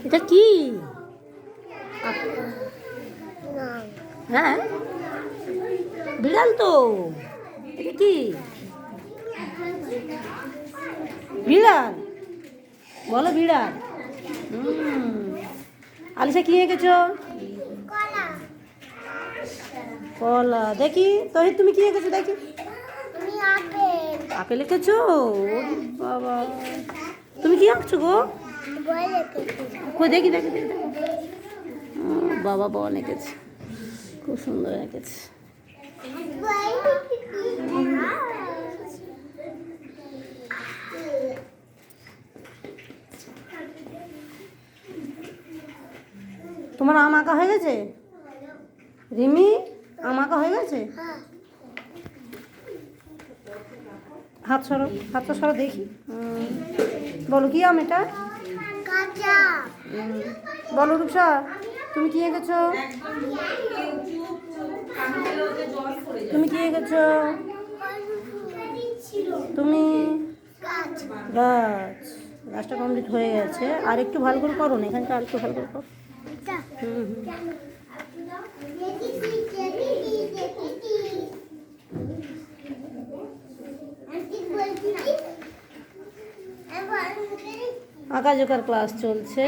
এটা কি? হ্যাঁ, বিড়াল তো। এটা কি? বিড়াল বলো, বিড়াল। আলিশা কি এঁকেছো? কলা। দেখি তহিদ, তুমি কি এঁকেছো দেখি? আপেল এঁকেছো? ওরে বাবা, তুমি কি আঁকছো গো? কই দেখি দেখি দেখি দেখো। বাবা বল এঁকেছে, খুব সুন্দর এঁকেছে। তোমার আম আঁকা হয়ে গেছে? রিমি, আম আঁকা হয়ে গেছে? হাত সরো, হাতটা সরো দেখি। বলো কি আম এটা? বলো রূপসা, তুমি কি এঁকেছো? তুমি কি এঁকেছো? তুমি গাছ। গাছটা কমপ্লিট হয়ে গেছে, আর একটু ভালো করে করো না, এখানটা আর একটু ভালো করে করো। আঁকা জোকার ক্লাস চলছে।